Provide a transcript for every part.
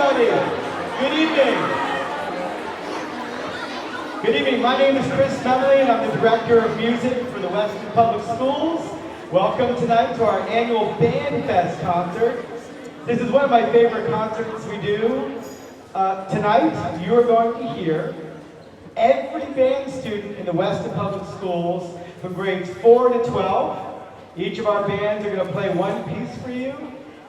everybody. Good evening. Good evening. My name is Chris Memley, and I'm the Director of Music for the Weston Public Schools. Welcome tonight to our annual Band Fest concert. This is one of my favorite concerts we do. Tonight, you are going to hear every band student in the Weston Public Schools from grades 4 to 12. Each of our bands are going to play one piece for you,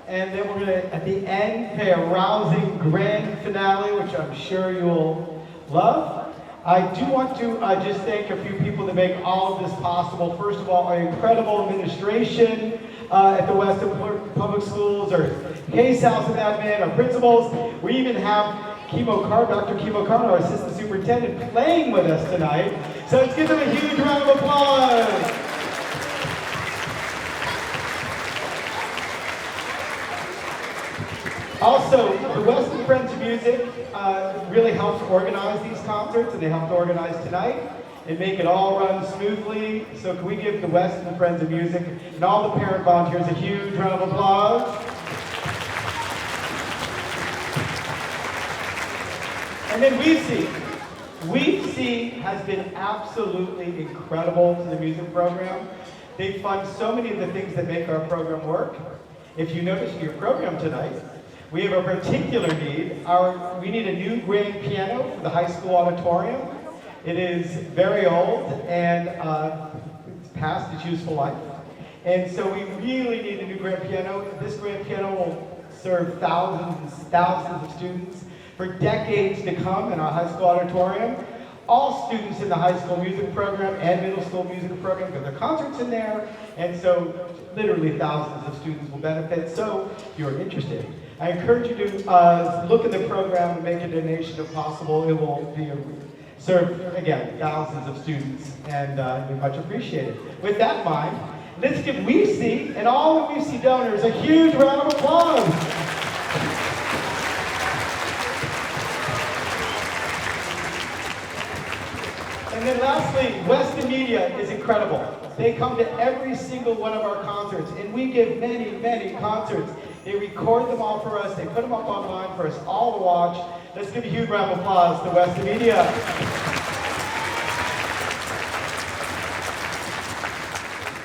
and then we're going to, at the end, play a rousing grand finale, which I'm sure you'll love. I do want to just thank a few people that make all of this possible. First of all, our incredible administration at the Weston Public Schools, our case house of admin, our principals. We even have Dr. Kimo Carter, our assistant superintendent, playing with us tonight. So let's give them a huge round of applause. Also, the Weston Friends of Music really helps organize these concerts, and they helped organize tonight and make it all run smoothly. So can we give the Weston Friends of Music and all the parent volunteers a huge round of applause? And then WeSee has been absolutely incredible to the music program. They fund so many of the things that make our program work. If you notice in your program tonight, we have a particular need. We need a new grand piano for the high school auditorium. It is very old and it's past its useful life. And so we really need a new grand piano. This grand piano will serve thousands of students for decades to come in our high school auditorium. All students in the high school music program and middle school music program get their concerts in there, and so literally thousands of students will benefit. So if you're interested, I encourage you to look at the program and make a donation if possible. It will serve, again, thousands of students, and we much appreciate it. With that in mind, let's give WeSee and all the WeSee donors a huge round of applause. And then lastly, Weston Media is incredible. They come to every single one of our concerts, and we give many, many concerts. They record them all for us. They put them up online for us all to watch. Let's give a huge round of applause to Weston Media.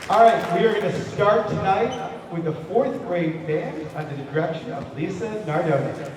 All right, we are going to start tonight with the 4th grade band under the direction of Lisa Nardone.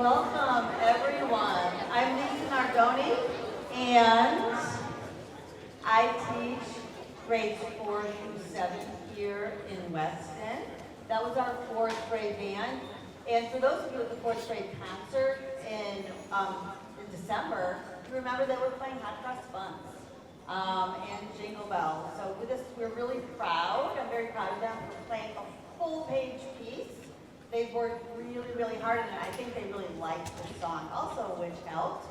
Welcome, everyone. I'm Lisa Nardoni, and I teach grades 4 through 7 here in Weston. That was our 4th grade band. And for those of you at the 4th grade concert in December, you remember that we're playing Hot Cross Buns and Jingle Bells. So we're really proud. I'm very proud of them for playing a full-page piece. They've worked really, really hard, and I think they really liked the song also, which helped.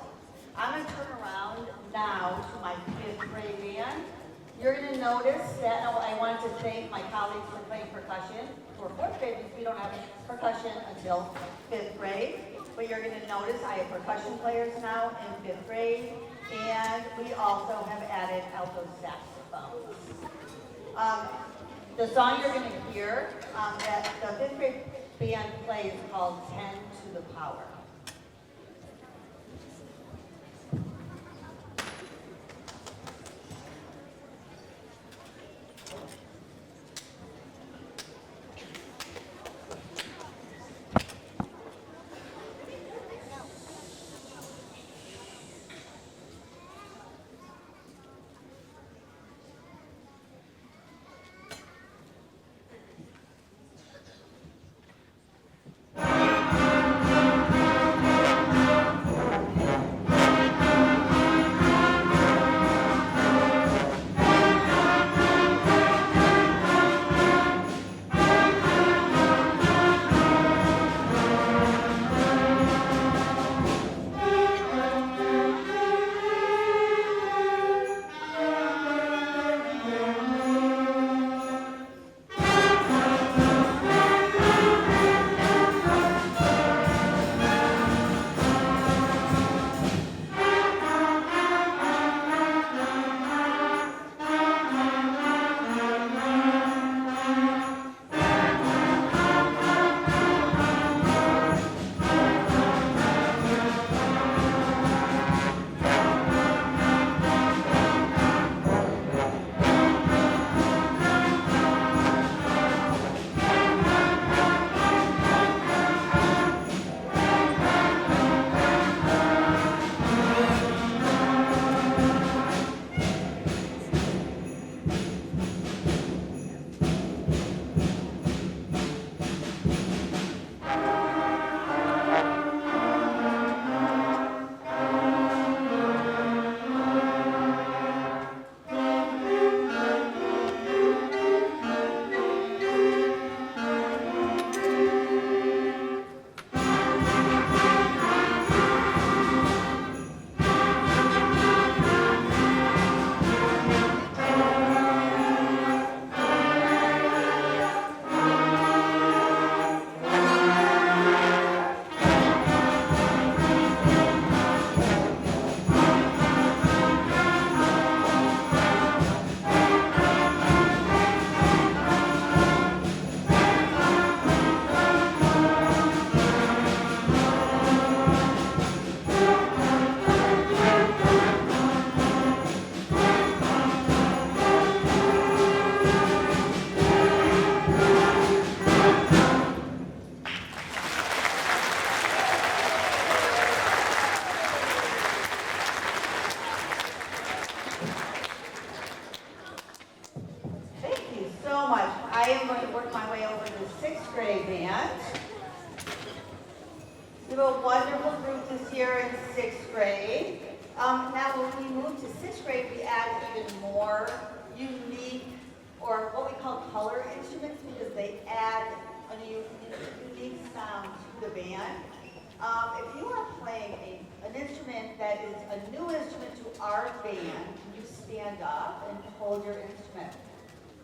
I'm going to turn around now to my 5th grade band. You're going to notice that I wanted to thank my colleagues for playing percussion. For 4th grade, because we don't have percussion until 5th grade. But you're going to notice I have percussion players now in 5th grade, and we also have added alto saxophones. The song you're going to hear that the 5th grade band plays is called 10 to the Power.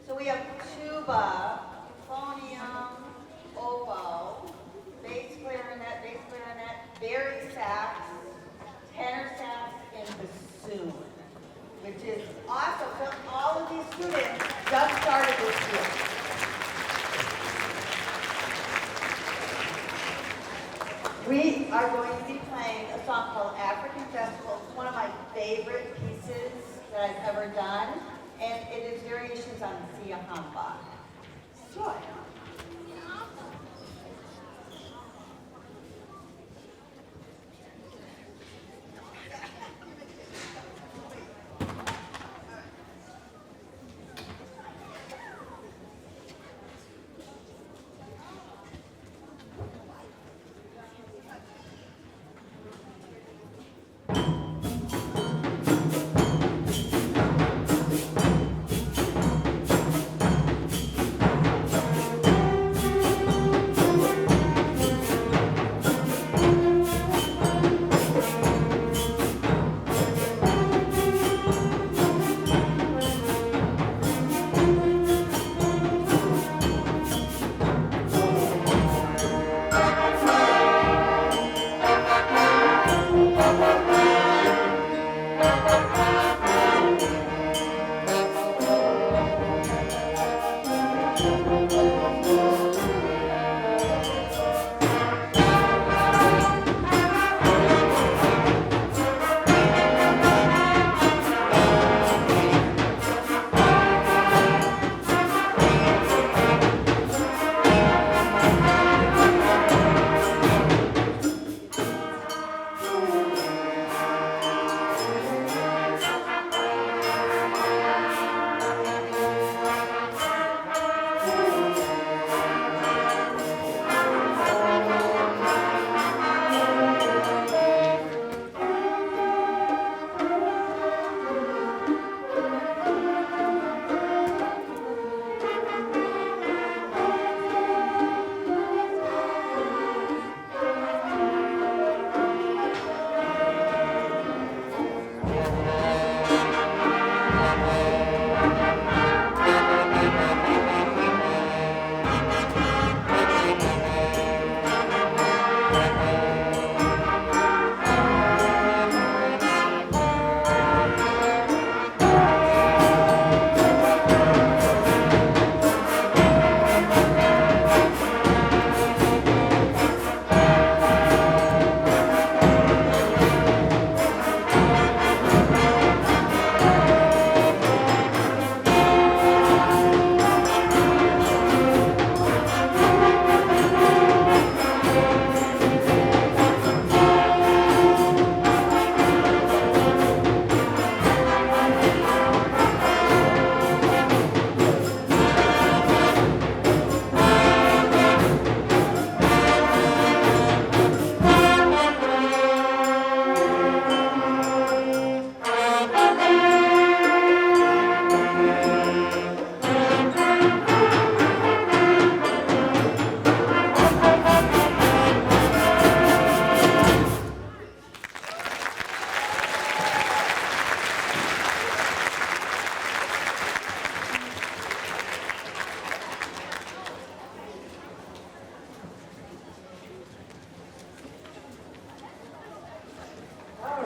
So we have tuba, euphonium, oboe, bass clarinet, bari sax, tenor sax, and bassoon, which is awesome. So all of these students just started this year. We are going to be playing a song called African Festival. It's one of my favorite pieces that I've ever done, and it is variations on Sia Hamba. Enjoy.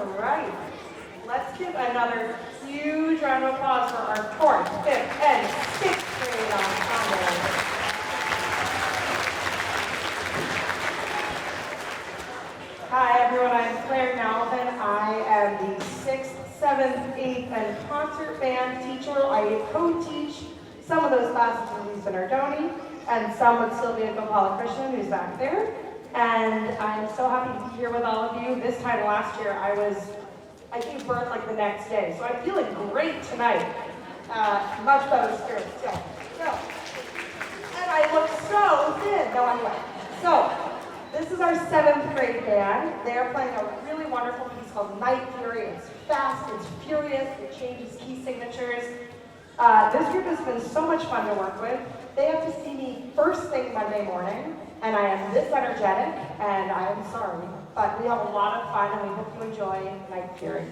right. Let's give another huge round of applause for our 4th, 5th, and 6th grade ensemble. Hi everyone, I'm Claire Galvin. I am the 6th, 7th, 8th, and concert band teacher. I co-teach some of those classes with Lisa Nardoni and some with Sylvia Gopalakrishnan, who's back there. And I'm so happy to be here with all of you. This time last year, I gave birth like the next day, so I'm feeling great tonight. Much better spirit still. And I look so thin. No, anyway. So, this is our 7th grade band. They're playing a really wonderful piece called Night Fury. It's fast, it's furious, it changes key signatures. This group has been so much fun to work with. They have to see me first thing Monday morning, and I am this energetic, and I am sorry, but we have a lot of fun, and we hope you enjoy Night Fury.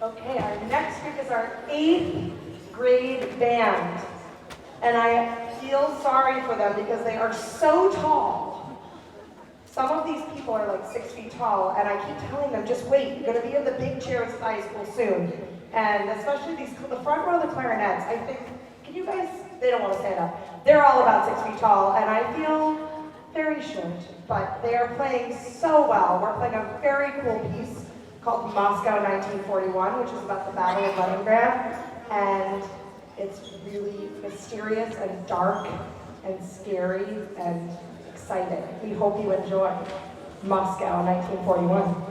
Okay, our next group is our 8th grade band. And I feel sorry for them because they are so tall. Some of these people are like 6 feet tall, and I keep telling them, just wait, you're gonna be in the big chairs at high school soon. And especially the front row of the clarinets, I think, can you guys, they don't want to stand up. They're all about 6 feet tall, and I feel very short, but they are playing so well. We're playing a very cool piece called Moscow 1941, which is about the Battle of Leningrad, and it's really mysterious and dark and scary and exciting. We hope you enjoy Moscow 1941.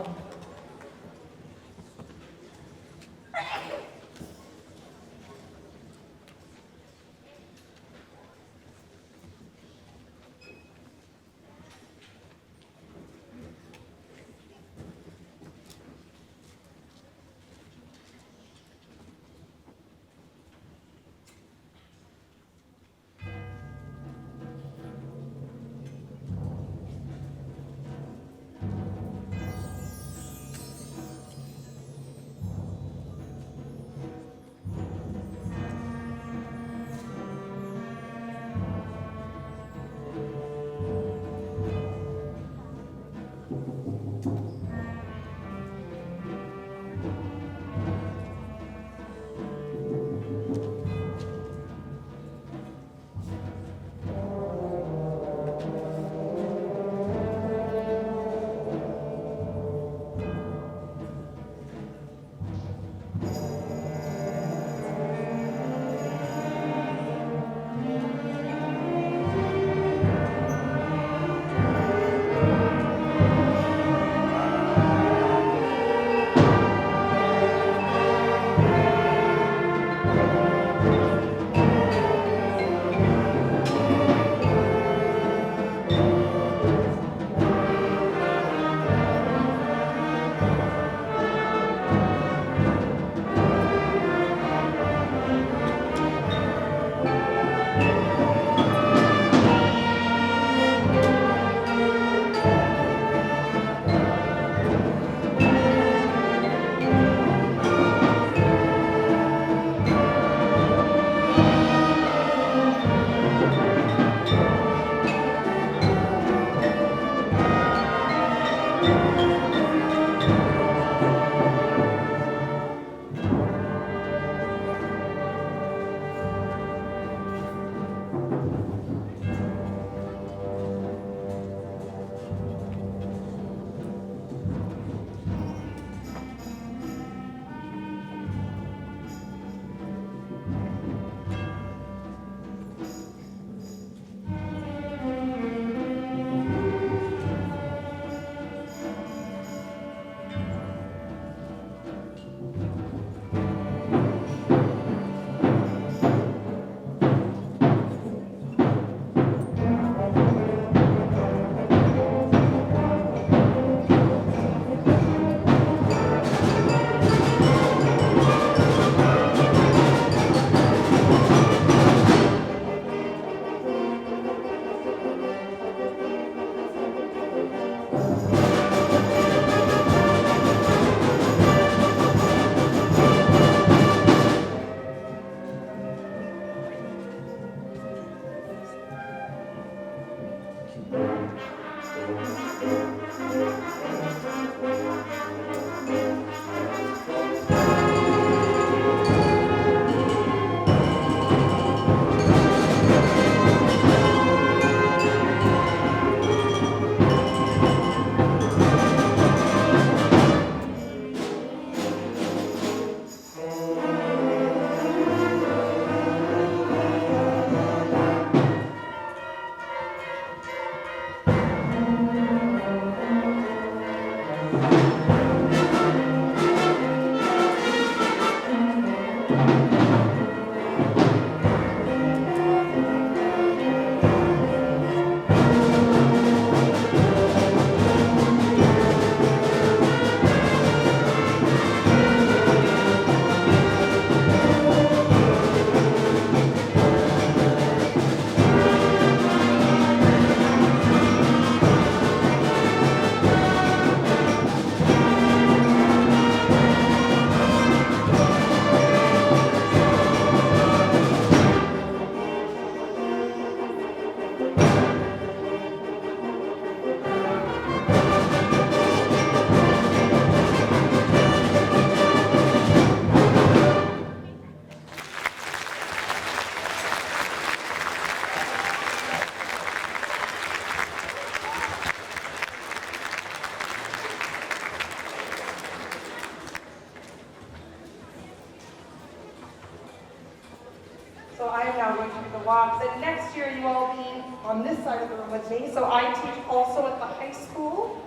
walks. And next year you all be on this side of the room with me. So I teach also at the high school.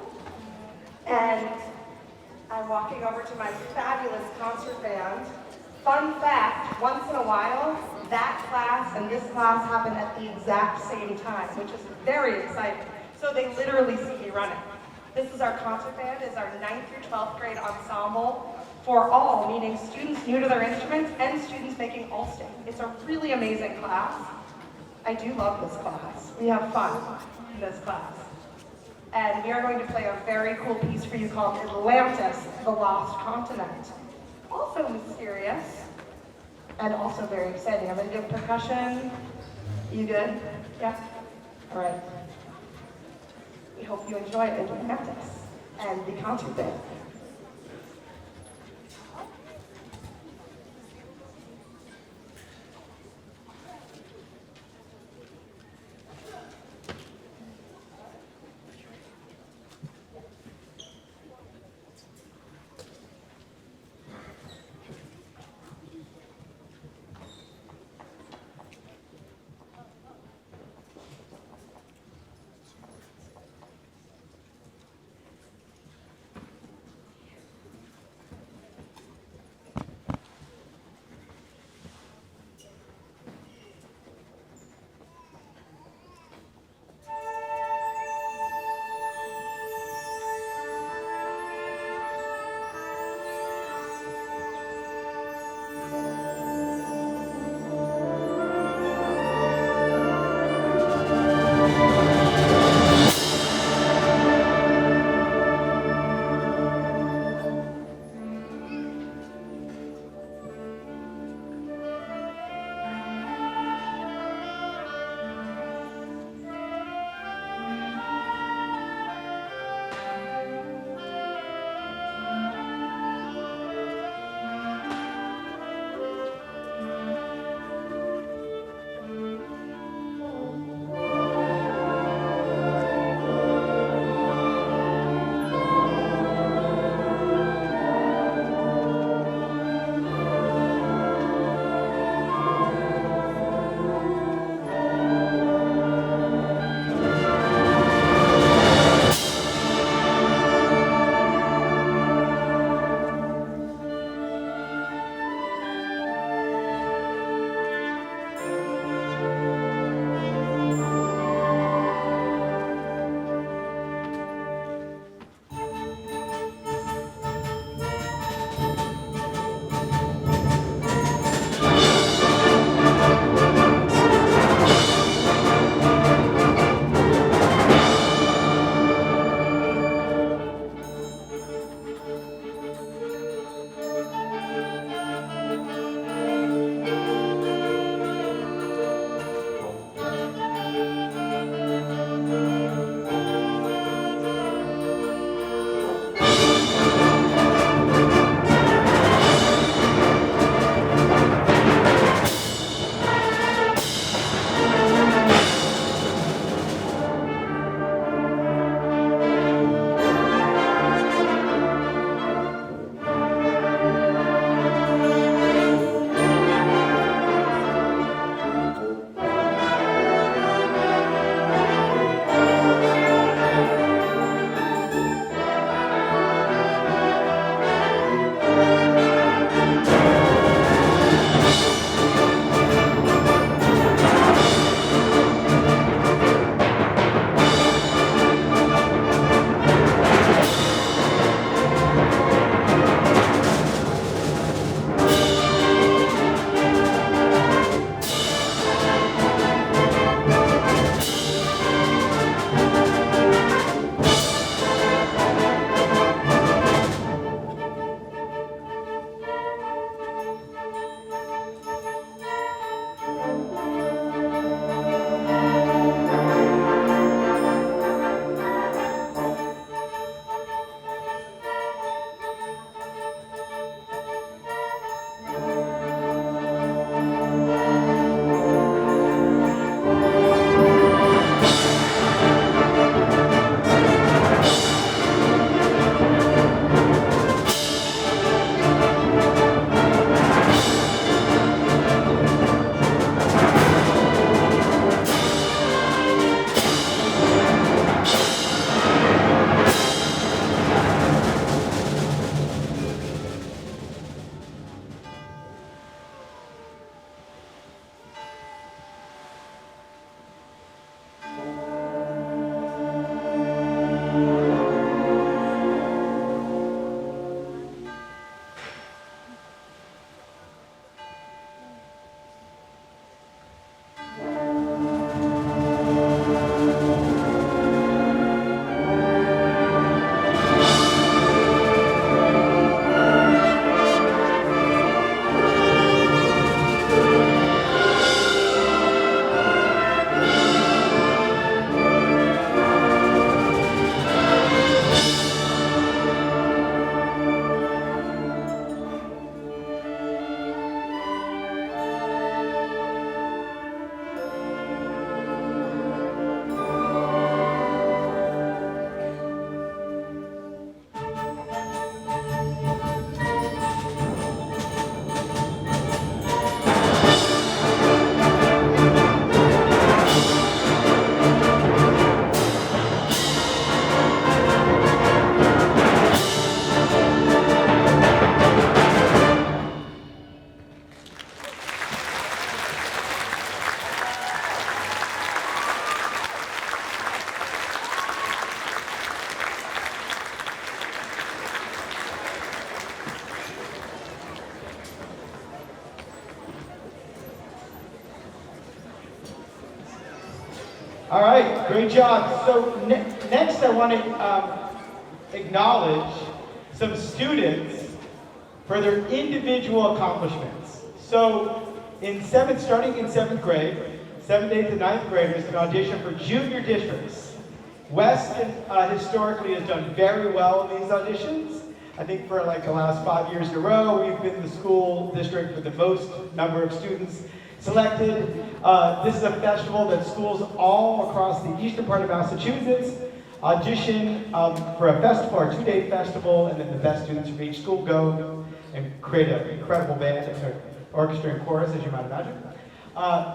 And I'm walking over to my fabulous concert band. Fun fact, once in a while, that class and this class happen at the exact same time, which is very exciting. So they literally see me running. This is our concert band, it's our 9th through 12th grade ensemble for all, meaning students new to their instruments and students making All-State. It's a really amazing class. I do love this class. We have fun in this class. And we are going to play a very cool piece for you called Atlantis, the Lost Continent. Also mysterious, and also very exciting. I'm going to give percussion. You good? Yeah? All right. We hope you enjoy Atlantis and the concert band. All right, great job. So next I want to acknowledge some students for their individual accomplishments. So starting in 7th grade, 7th, 8th, and 9th graders can audition for junior districts. Weston historically has done very well in these auditions. I think for like the last 5 years in a row, we've been the school district with the most number of students selected. This is a festival that schools all across the eastern part of Massachusetts audition for a festival, or 2-day festival, and then the best students from each school go and create an incredible band, orchestra and chorus, as you might imagine.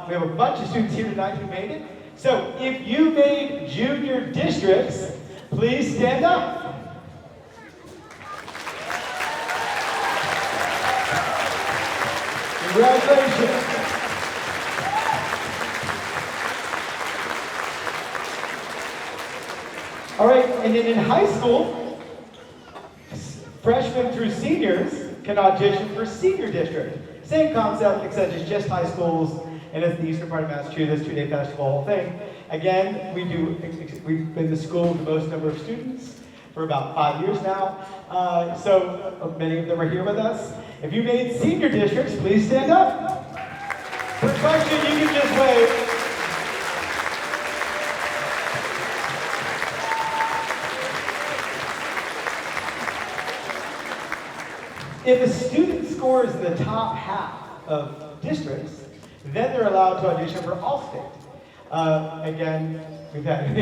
We have a bunch of students here tonight who made it. So if you made junior districts, please stand up. Congratulations. All right, and then in high school, freshmen through seniors can audition for senior district. Same concept, except it's just high schools, and it's the eastern part of Massachusetts, 2-day festival, whole thing. Again, we've been the school with the most number of students for about 5 years now. So many of them are here with us. If you made senior districts, please stand up. For question, you can just wave. If a student scores in the top half of districts, then they're allowed to audition for All-State. Again, we've had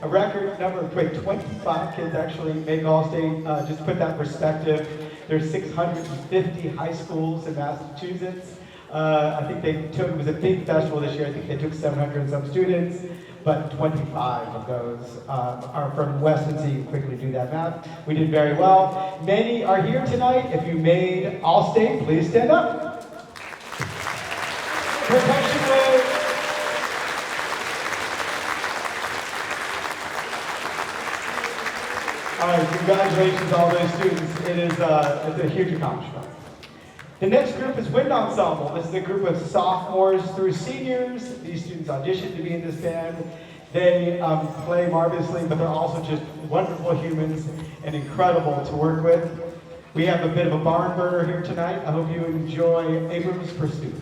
a record number of 25 kids actually make All-State. Just to put that in perspective, there's 650 high schools in Massachusetts. I think it was a big festival this year. I think they took 700 and some students, but 25 of those are from Weston, so you can quickly do that math. We did very well. Many are here tonight. If you made All-State, please stand up. Protection wave. All right, congratulations to all those students. It's a huge accomplishment. The next group is Wind Ensemble. This is a group of sophomores through seniors. These students auditioned to be in this band. They play marvelously, but they're also just wonderful humans and incredible to work with. We have a bit of a barn burner here tonight. I hope you enjoy Abram's Pursuit.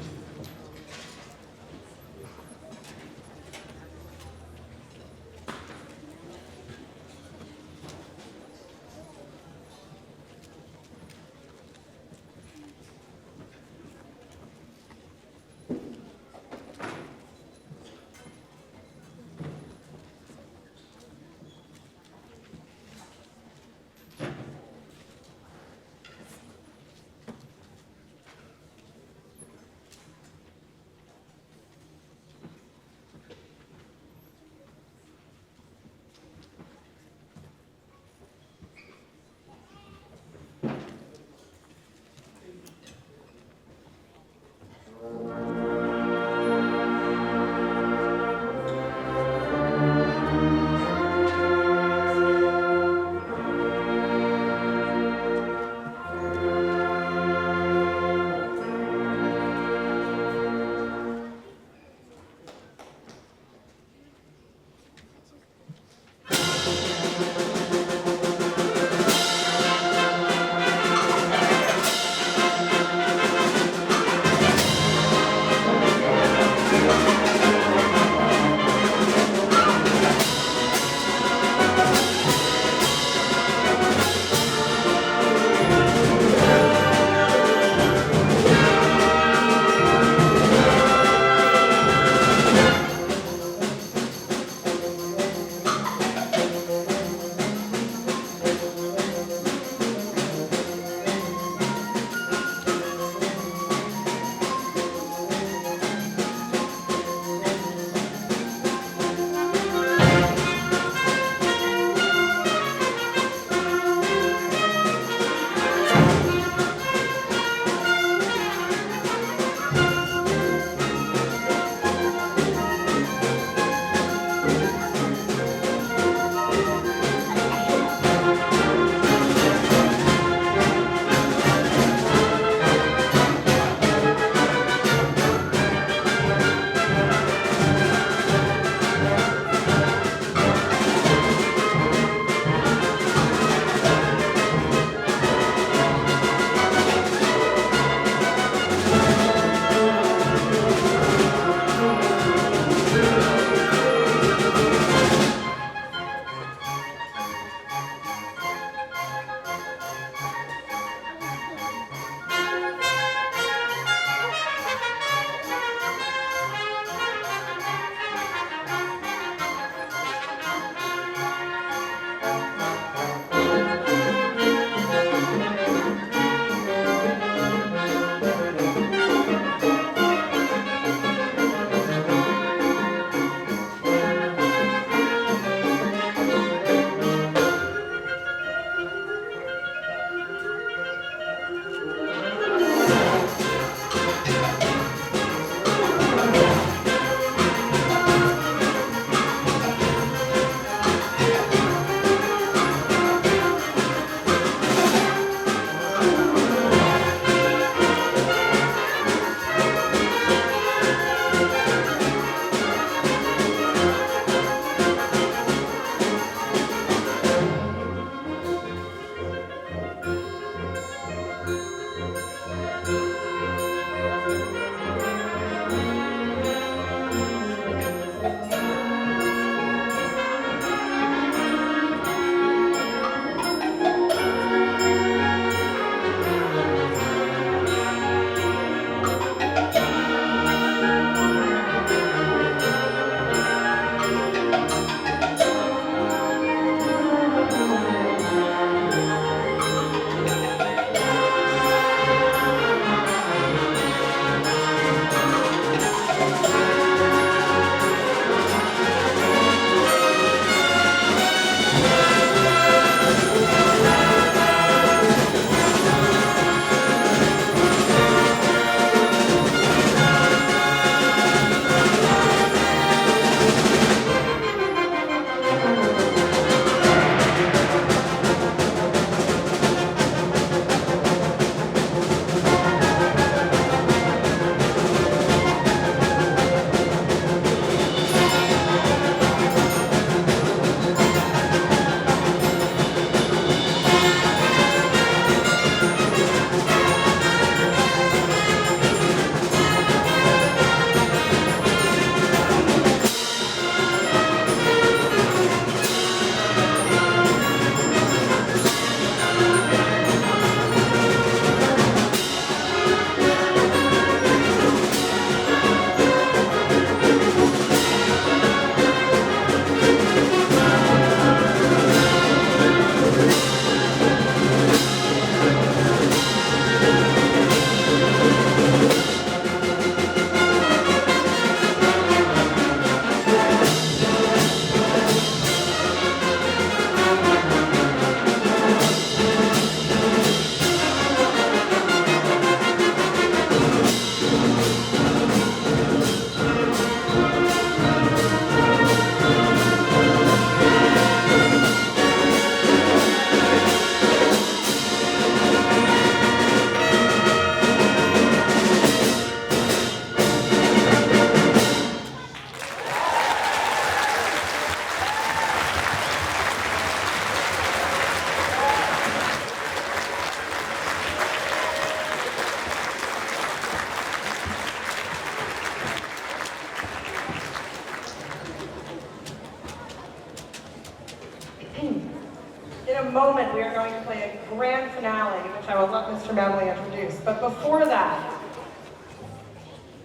In a moment, we are going to play a grand finale, which I will let Mr. Memley introduce. But before that,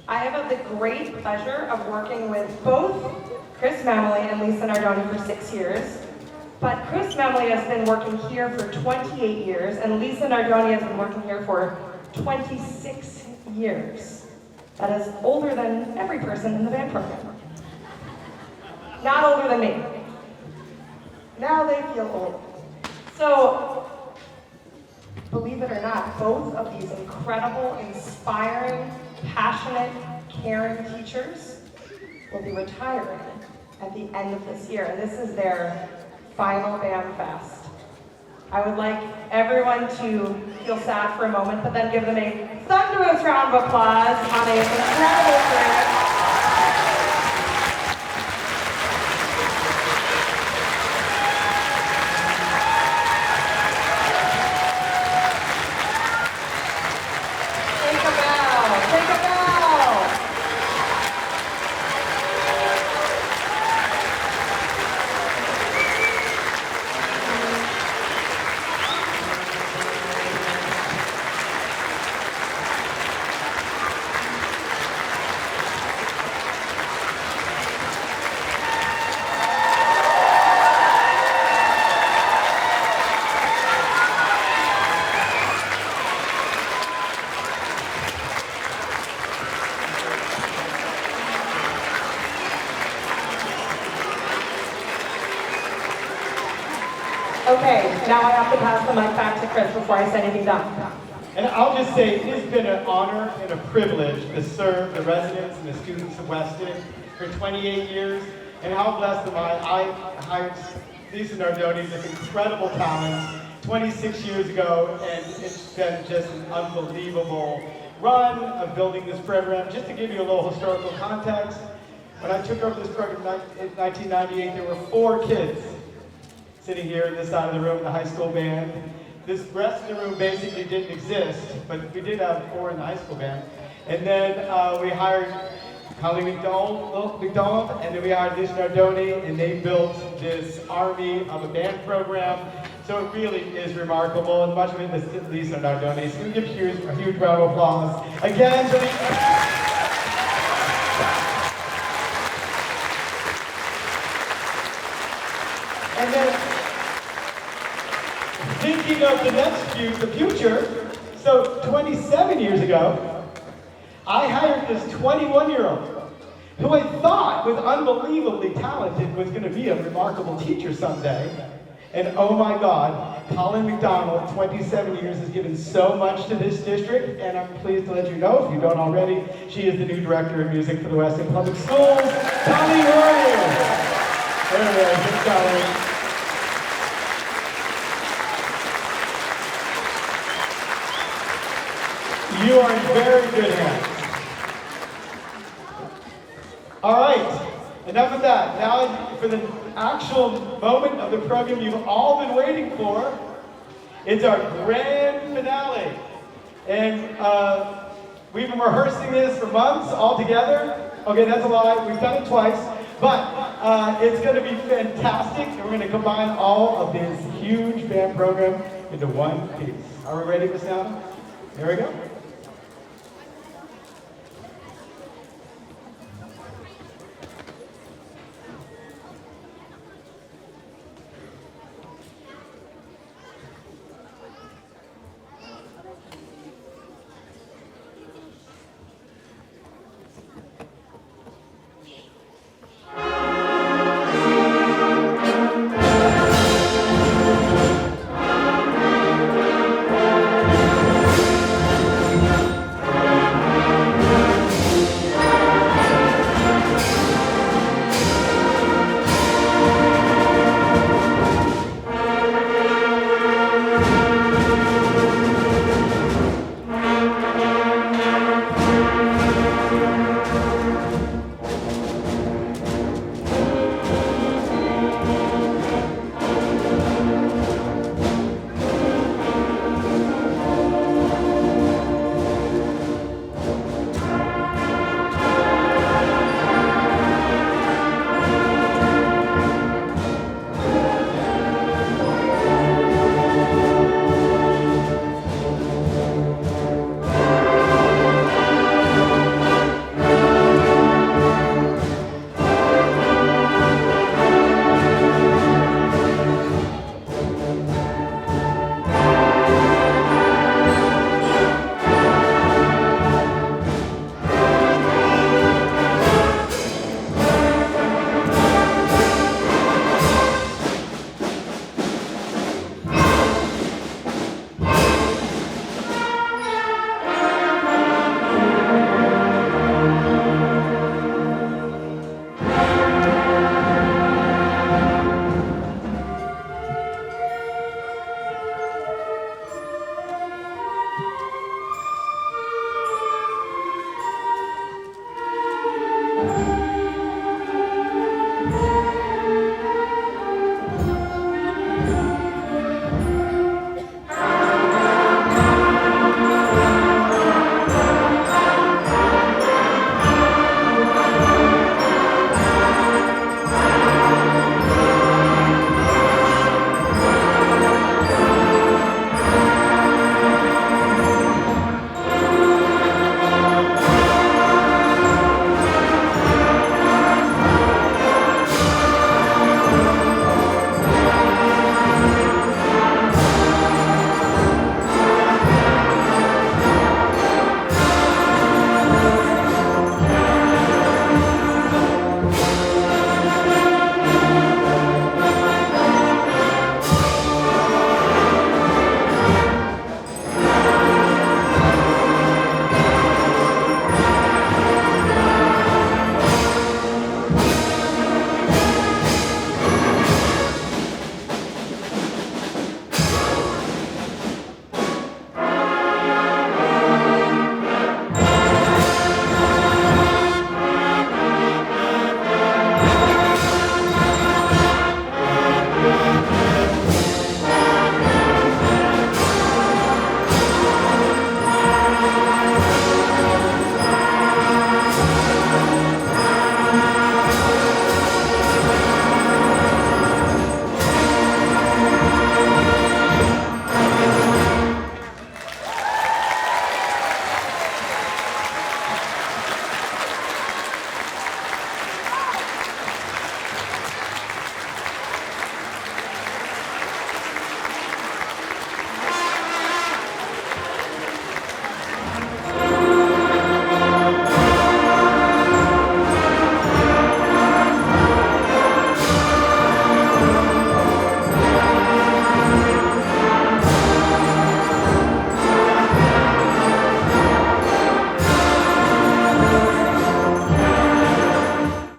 I have had the great pleasure of working with both Chris Memley and Lisa Nardoni for 6 years. But Chris Memley has been working here for 28 years, and Lisa Nardoni has been working here for 26 years. That is older than every person in the band program. Not older than me. Now they feel old. So, believe it or not, both of these incredible, inspiring, passionate, caring teachers will be retiring at the end of this year. And this is their final Band Fest. I would like everyone to feel sad for a moment, but then give them a thunderous round of applause on an incredible career. Take a bow, take a bow. Okay, now I have to pass the mic back to Chris before I say anything dumb. And I'll just say, it has been an honor and a privilege to serve the residents and the students of Weston for 28 years. And how blessed am I hired Lisa Nardoni, this incredible talent, 26 years ago, and it's been just an unbelievable run of building this program. Just to give you a little historical context, when I took over this program in 1998, there were 4 kids sitting here on this side of the room in the high school band. This rest of the room basically didn't exist, but we did have 4 in the high school band. And then we hired Holly McDonald, and then we hired Lisa Nardoni, and they built this army of a band program. So it really is remarkable, and much of it is Lisa Nardoni. So we give a huge round of applause again to Lisa. And then, thinking of the future, so 27 years ago, I hired this 21-year-old who I thought was unbelievably talented, was going to be a remarkable teacher someday. And oh my God, Holly McDonald, 27 years, has given so much to this district, and I'm pleased to let you know, if you don't already, she is the new director of music for the Weston Public Schools. Holly, who are you? There we are, good Holly. You are in very good hands. All right, enough of that. Now for the actual moment of the program you've all been waiting for. It's our grand finale. And we've been rehearsing this for months all together. Okay, that's a lie. We've done it twice. But it's going to be fantastic. And we're going to combine all of this huge band program into one piece. Are we ready, Miss Nana? Here we go.